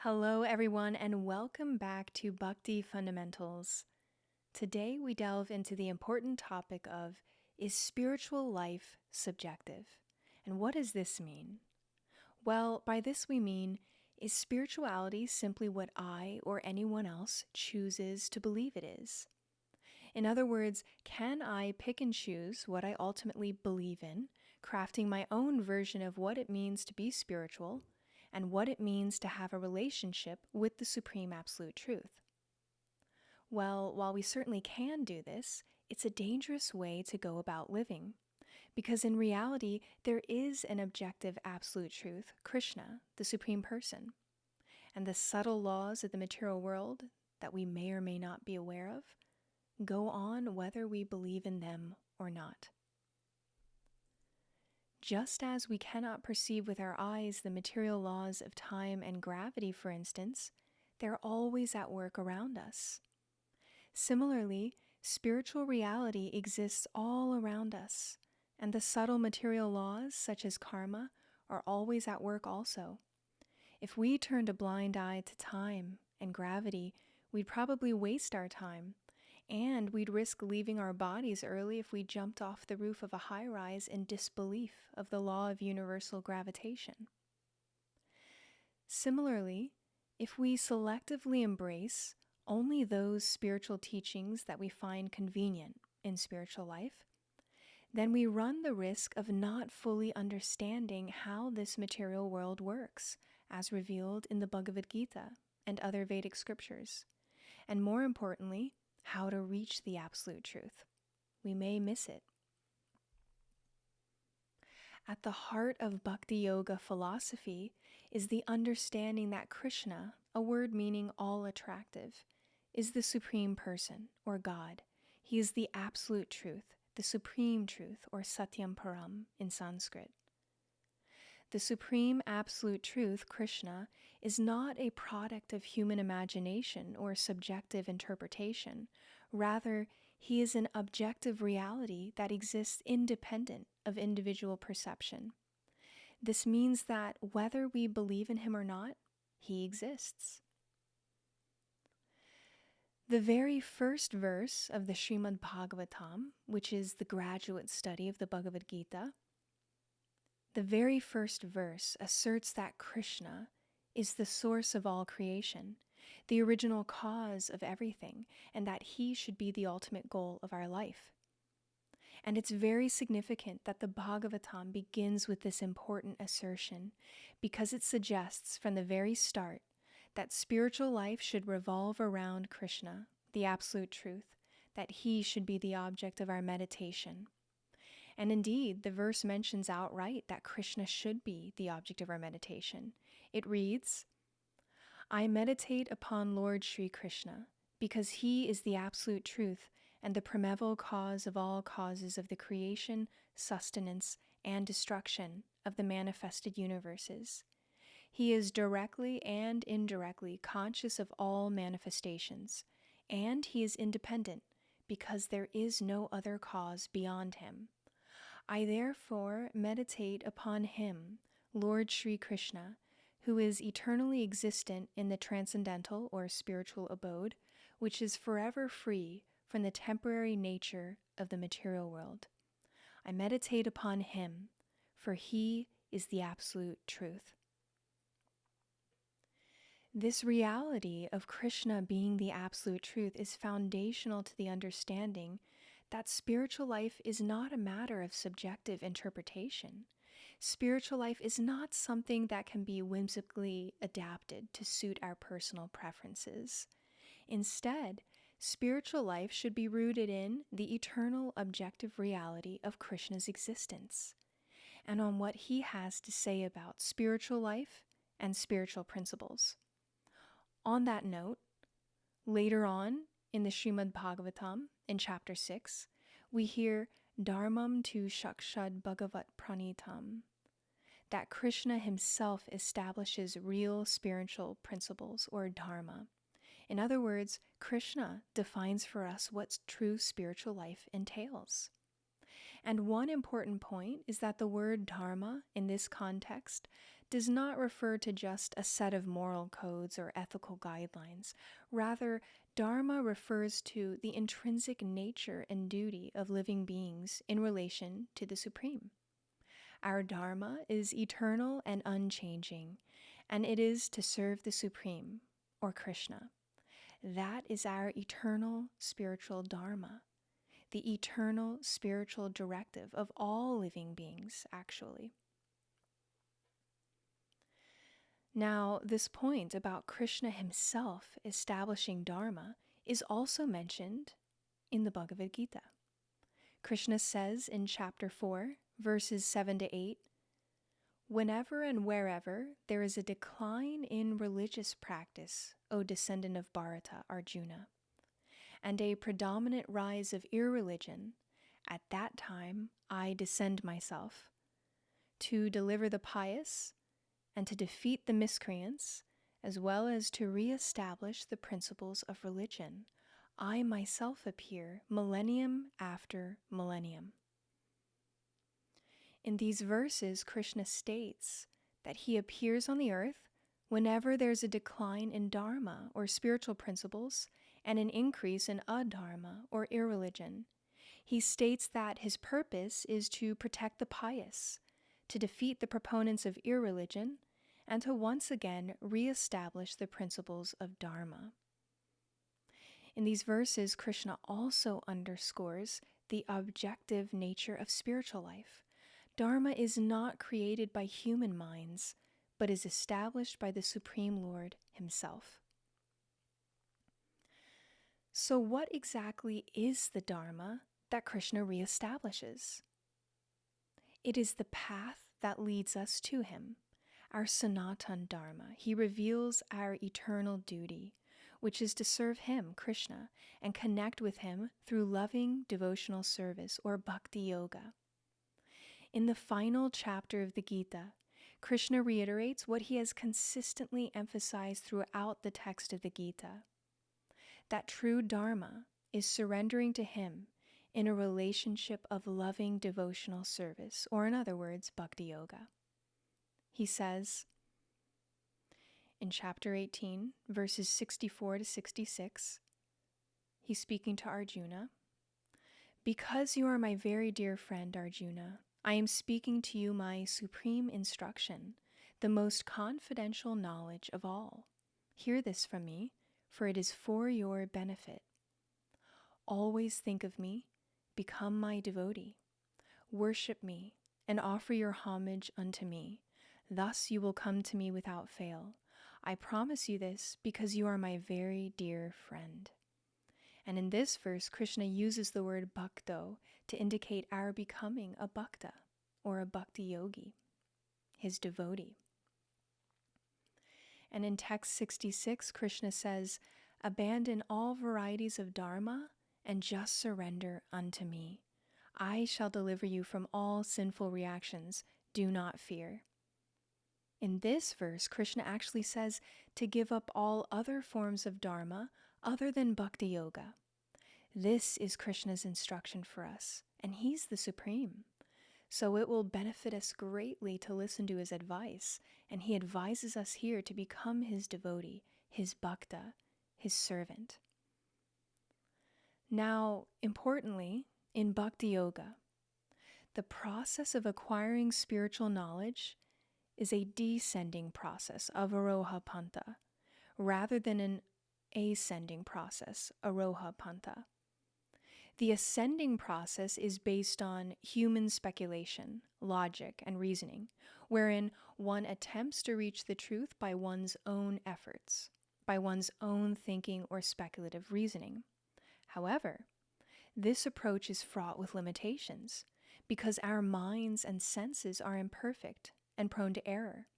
Hello, everyone, and welcome back to Bhakti Fundamentals. Today, we delve into the important topic of, is spiritual life subjective? And what does this mean? Well, by this we mean, is spirituality simply what I or anyone else chooses to believe it is? In other words, can I pick and choose what I ultimately believe in, crafting my own version of what it means to be spiritual, and what it means to have a relationship with the Supreme Absolute Truth? Well, while we certainly can do this, it's a dangerous way to go about living. Because in reality, there is an objective absolute truth, Krishna, the Supreme Person. And the subtle laws of the material world that we may or may not be aware of go on whether we believe in them or not. Just as we cannot perceive with our eyes the material laws of time and gravity, for instance, they're always at work around us. Similarly, spiritual reality exists all around us, and the subtle material laws, such as karma, are always at work also. If we turned a blind eye to time and gravity, we'd probably waste our time, and we'd risk leaving our bodies early if we jumped off the roof of a high-rise in disbelief of the law of universal gravitation. Similarly, if we selectively embrace only those spiritual teachings that we find convenient in spiritual life, then we run the risk of not fully understanding how this material world works, as revealed in the Bhagavad Gita and other Vedic scriptures, and more importantly, how to reach the absolute truth. We may miss it. At the heart of Bhakti Yoga philosophy is the understanding that Krishna, a word meaning all attractive, is the Supreme Person, or God. He is the absolute truth, the supreme truth, or Satyam Param in Sanskrit. The supreme absolute truth, Krishna, is not a product of human imagination or subjective interpretation. Rather, he is an objective reality that exists independent of individual perception. This means that whether we believe in him or not, he exists. The very first verse of the Srimad Bhagavatam, which is the graduate study of the Bhagavad Gita, the very first verse asserts that Krishna is the source of all creation, the original cause of everything, and that he should be the ultimate goal of our life. And it's very significant that the Bhagavatam begins with this important assertion, because it suggests from the very start that spiritual life should revolve around Krishna, the absolute truth, that he should be the object of our meditation. And indeed, the verse mentions outright that Krishna should be the object of our meditation. It reads, I meditate upon Lord Sri Krishna, because he is the absolute truth and the primeval cause of all causes of the creation, sustenance, and destruction of the manifested universes. He is directly and indirectly conscious of all manifestations, and he is independent, because there is no other cause beyond him. I therefore meditate upon him, Lord Sri Krishna, who is eternally existent in the transcendental or spiritual abode, which is forever free from the temporary nature of the material world. I meditate upon him, for he is the absolute truth. This reality of Krishna being the absolute truth is foundational to the understanding that spiritual life is not a matter of subjective interpretation. Spiritual life is not something that can be whimsically adapted to suit our personal preferences. Instead, spiritual life should be rooted in the eternal objective reality of Krishna's existence, and on what he has to say about spiritual life and spiritual principles. On that note, later on in the Srimad Bhagavatam, in chapter 6, we hear Dharmam tu shakshad bhagavat pranitam, that Krishna himself establishes real spiritual principles, or Dharma. In other words, Krishna defines for us what true spiritual life entails. And one important point is that the word Dharma in this context does not refer to just a set of moral codes or ethical guidelines. Rather, Dharma refers to the intrinsic nature and duty of living beings in relation to the Supreme. Our Dharma is eternal and unchanging, and it is to serve the Supreme, or Krishna. That is our eternal spiritual Dharma, the eternal spiritual directive of all living beings, actually. Now, this point about Krishna himself establishing Dharma is also mentioned in the Bhagavad Gita. Krishna says in chapter 4, verses 7 to 8, "Whenever and wherever there is a decline in religious practice, O descendant of Bharata, Arjuna, and a predominant rise of irreligion, at that time I descend myself to deliver the pious and to defeat the miscreants, as well as to re-establish the principles of religion. I myself appear millennium after millennium." In these verses, Krishna states that he appears on the earth whenever there's a decline in dharma or spiritual principles and an increase in adharma or irreligion. He states that his purpose is to protect the pious, to defeat the proponents of irreligion, and to once again re-establish the principles of dharma. In these verses, Krishna also underscores the objective nature of spiritual life. Dharma is not created by human minds, but is established by the Supreme Lord himself. So what exactly is the Dharma that Krishna reestablishes? It is the path that leads us to him, our Sanatan Dharma. He reveals our eternal duty, which is to serve him, Krishna, and connect with him through loving devotional service or Bhakti Yoga. In the final chapter of the Gita, Krishna reiterates what he has consistently emphasized throughout the text of the Gita, that true Dharma is surrendering to him in a relationship of loving devotional service, or in other words, Bhakti Yoga. He says in chapter 18, verses 64 to 66, he's speaking to Arjuna, "Because you are my very dear friend, Arjuna, I am speaking to you my supreme instruction, the most confidential knowledge of all. Hear this from me, for it is for your benefit. Always think of me, become my devotee, worship me, and offer your homage unto me. Thus you will come to me without fail. I promise you this because you are my very dear friend." And in this verse, Krishna uses the word bhakto to indicate our becoming a bhakta, or a bhakti yogi, his devotee. And in text 66, Krishna says, "Abandon all varieties of dharma and just surrender unto me. I shall deliver you from all sinful reactions. Do not fear." In this verse, Krishna actually says to give up all other forms of dharma other than bhakti yoga. This is Krishna's instruction for us, and he's the Supreme. So it will benefit us greatly to listen to his advice, and he advises us here to become his devotee, his bhakta, his servant. Now, importantly, in Bhakti Yoga, the process of acquiring spiritual knowledge is a descending process of Aroha Panta, rather than an ascending process, Aroha Panta. The ascending process is based on human speculation, logic, and reasoning, wherein one attempts to reach the truth by one's own efforts, by one's own thinking or speculative reasoning. However, this approach is fraught with limitations because our minds and senses are imperfect and prone to error.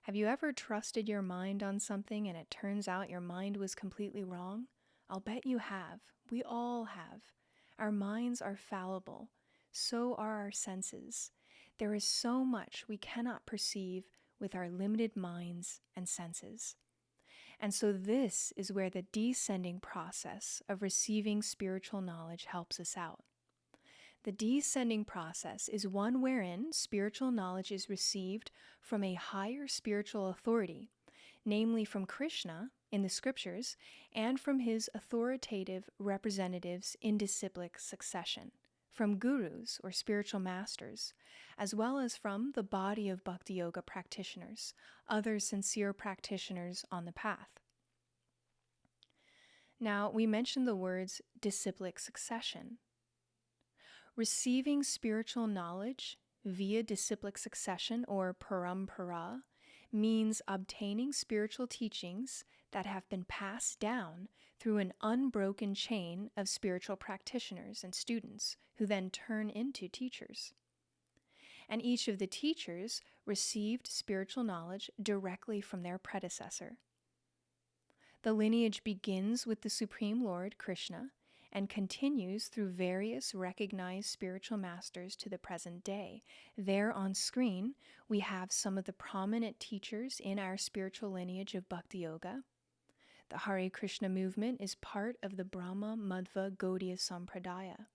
Have you ever trusted your mind on something and it turns out your mind was completely wrong? I'll bet you have. We all have. Our minds are fallible. So are our senses. There is so much we cannot perceive with our limited minds and senses. And so this is where the descending process of receiving spiritual knowledge helps us out. The descending process is one wherein spiritual knowledge is received from a higher spiritual authority, namely from Krishna in the scriptures and from his authoritative representatives in disciplic succession, from gurus or spiritual masters, as well as from the body of Bhakti Yoga practitioners, other sincere practitioners on the path. Now, we mentioned the words disciplic succession. Receiving spiritual knowledge via disciplic succession or parampara means obtaining spiritual teachings that have been passed down through an unbroken chain of spiritual practitioners and students who then turn into teachers. And each of the teachers received spiritual knowledge directly from their predecessor. The lineage begins with the Supreme Lord, Krishna, and continues through various recognized spiritual masters to the present day. There on screen, we have some of the prominent teachers in our spiritual lineage of Bhakti Yoga. The Hare Krishna movement is part of the Brahma Madhva Gaudiya Sampradaya.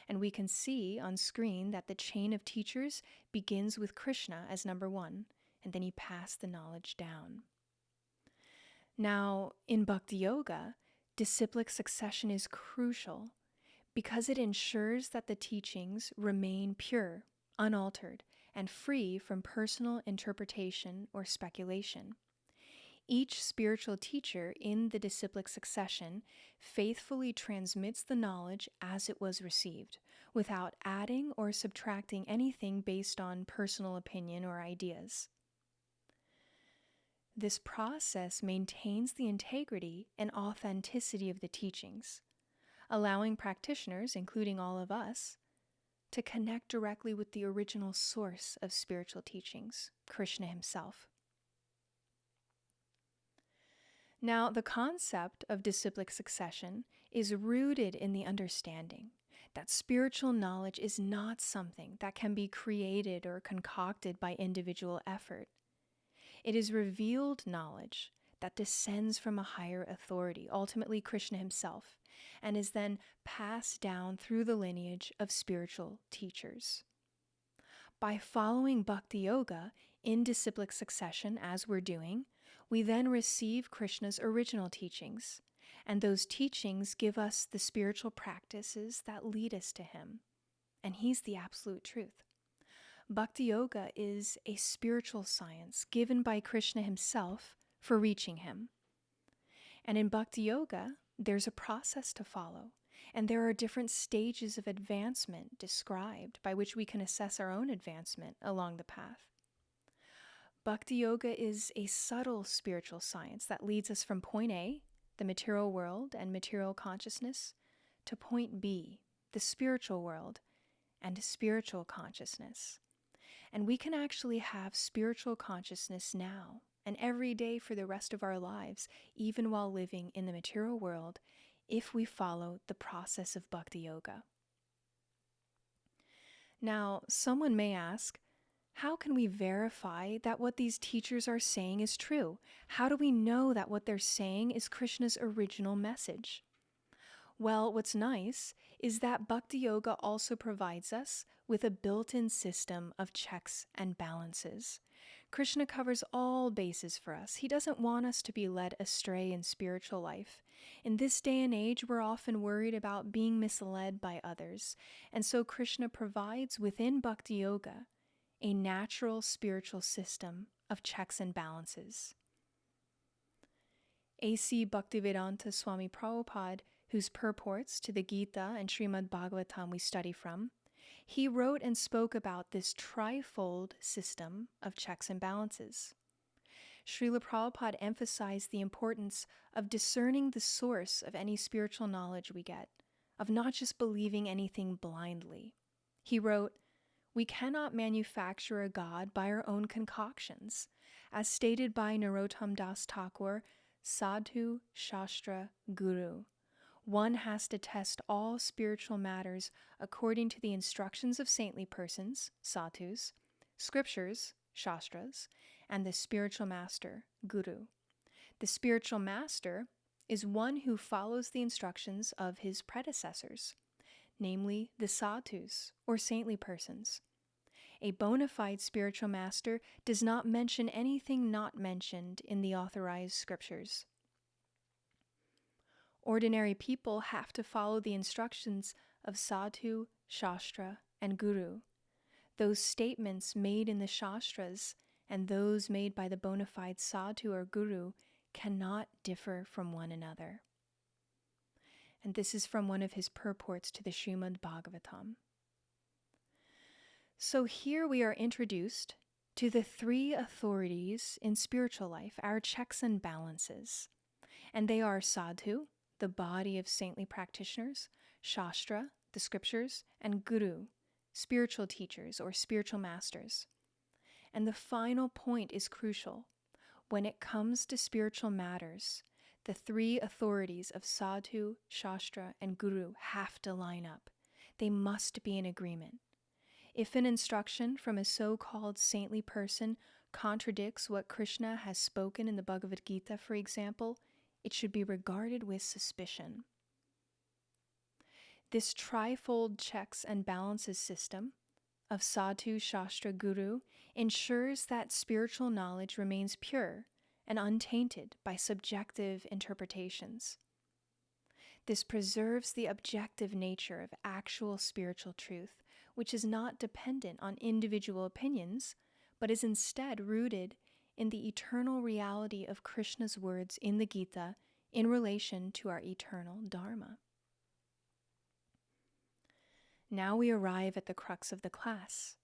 And we can see on screen that the chain of teachers begins with Krishna as number one, and then he passed the knowledge down. Now, in Bhakti Yoga, disciplic succession is crucial because it ensures that the teachings remain pure, unaltered, and free from personal interpretation or speculation. Each spiritual teacher in the disciplic succession faithfully transmits the knowledge as it was received, without adding or subtracting anything based on personal opinion or ideas. This process maintains the integrity and authenticity of the teachings, allowing practitioners, including all of us, to connect directly with the original source of spiritual teachings, Krishna himself. Now, the concept of disciplic succession is rooted in the understanding that spiritual knowledge is not something that can be created or concocted by individual effort. It is revealed knowledge that descends from a higher authority, ultimately Krishna himself, and is then passed down through the lineage of spiritual teachers. By following Bhakti Yoga in disciplic succession, as we're doing, we then receive Krishna's original teachings, and those teachings give us the spiritual practices that lead us to him, and he's the absolute truth. Bhakti Yoga is a spiritual science given by Krishna himself for reaching him. And in Bhakti Yoga, there's a process to follow, and there are different stages of advancement described by which we can assess our own advancement along the path. Bhakti Yoga is a subtle spiritual science that leads us from point A, the material world and material consciousness, to point B, the spiritual world and spiritual consciousness. And we can actually have spiritual consciousness now and every day for the rest of our lives, even while living in the material world, if we follow the process of Bhakti Yoga. Now, someone may ask, how can we verify that what these teachers are saying is true? How do we know that what they're saying is Krishna's original message? Well, what's nice is that Bhakti Yoga also provides us with a built-in system of checks and balances. Krishna covers all bases for us. He doesn't want us to be led astray in spiritual life. In this day and age, we're often worried about being misled by others, and so Krishna provides within Bhakti Yoga a natural spiritual system of checks and balances. A.C. Bhaktivedanta Swami Prabhupada, whose purports to the Gita and Srimad Bhagavatam we study from, he wrote and spoke about this trifold system of checks and balances. Srila Prabhupada emphasized the importance of discerning the source of any spiritual knowledge we get, of not just believing anything blindly. He wrote, "We cannot manufacture a God by our own concoctions. As stated by Narottam Das Thakur, Sadhu Shastra Guru. One has to test all spiritual matters according to the instructions of saintly persons, sadhus, scriptures, shastras, and the spiritual master, guru. The spiritual master is one who follows the instructions of his predecessors. namely the sadhus, or saintly persons. A bona fide spiritual master does not mention anything not mentioned in the authorized scriptures. Ordinary people have to follow the instructions of sadhu, shastra, and guru. Those statements made in the shastras and those made by the bona fide sadhu or guru cannot differ from one another. And this is from one of his purports to the Srimad Bhagavatam. So here we are introduced to the three authorities in spiritual life, our checks and balances. And they are sadhu, the body of saintly practitioners, shastra, the scriptures, and guru, spiritual teachers or spiritual masters. And the final point is crucial. When it comes to spiritual matters, the three authorities of sadhu, shastra, and guru have to line up. They must be in agreement. If an instruction from a so-called saintly person contradicts what Krishna has spoken in the Bhagavad Gita, for example, it should be regarded with suspicion. This trifold checks and balances system of sadhu, shastra, guru ensures that spiritual knowledge remains pure and untainted by subjective interpretations. This preserves the objective nature of actual spiritual truth, which is not dependent on individual opinions, but is instead rooted in the eternal reality of Krishna's words in the Gita in relation to our eternal Dharma. Now we arrive at the crux of the class.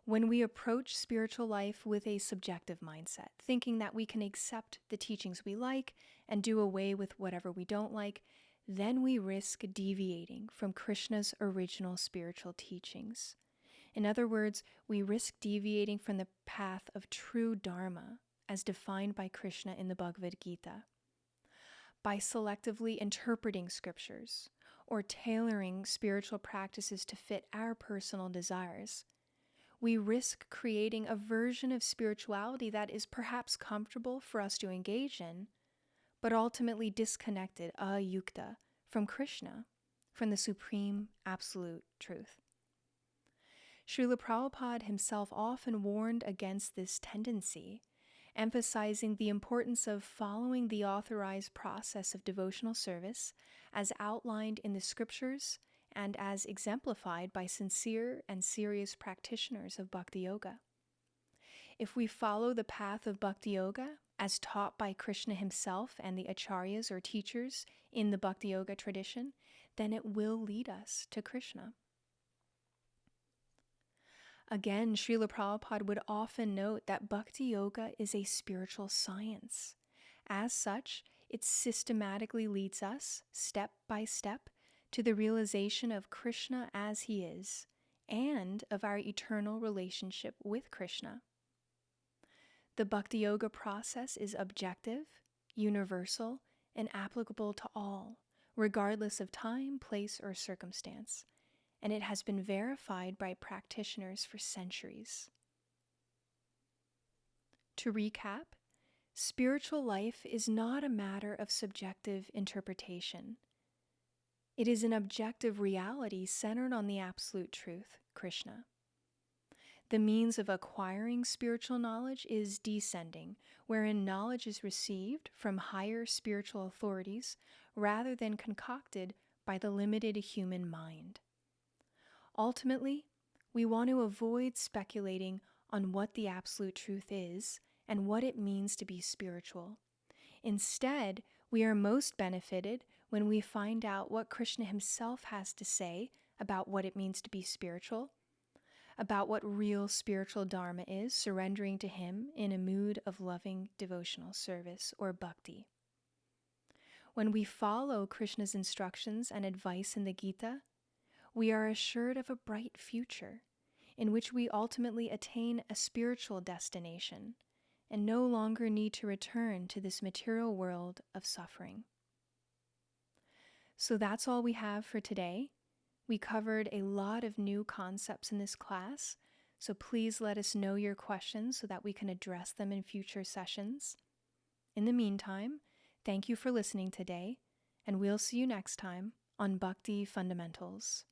When we approach spiritual life with a subjective mindset, thinking that we can accept the teachings we like and do away with whatever we don't like, then we risk deviating from Krishna's original spiritual teachings. In other words, we risk deviating from the path of true Dharma as defined by Krishna in the Bhagavad Gita. By selectively interpreting scriptures or tailoring spiritual practices to fit our personal desires, we risk creating a version of spirituality that is perhaps comfortable for us to engage in, but ultimately disconnected, ayukta, from Krishna, from the supreme absolute truth. Srila Prabhupada himself often warned against this tendency, emphasizing the importance of following the authorized process of devotional service as outlined in the scriptures and as exemplified by sincere and serious practitioners of Bhakti Yoga. If we follow the path of Bhakti Yoga, as taught by Krishna himself and the acharyas or teachers in the Bhakti Yoga tradition, then it will lead us to Krishna. Again, Srila Prabhupada would often note that Bhakti Yoga is a spiritual science. As such, it systematically leads us, step by step, to the realization of Krishna as he is, and of our eternal relationship with Krishna. The Bhakti Yoga process is objective, universal, and applicable to all, regardless of time, place, or circumstance, and it has been verified by practitioners for centuries. To recap, spiritual life is not a matter of subjective interpretation. It is an objective reality centered on the absolute truth, Krishna. The means of acquiring spiritual knowledge is descending, wherein knowledge is received from higher spiritual authorities rather than concocted by the limited human mind. Ultimately, we want to avoid speculating on what the absolute truth is and what it means to be spiritual. Instead, we are most benefited when we find out what Krishna himself has to say about what it means to be spiritual, about what real spiritual dharma is, surrendering to him in a mood of loving devotional service or bhakti. When we follow Krishna's instructions and advice in the Gita, we are assured of a bright future in which we ultimately attain a spiritual destination and no longer need to return to this material world of suffering. So that's all we have for today. We covered a lot of new concepts in this class, so please let us know your questions so that we can address them in future sessions. In the meantime, thank you for listening today, and we'll see you next time on Bhakti Fundamentals.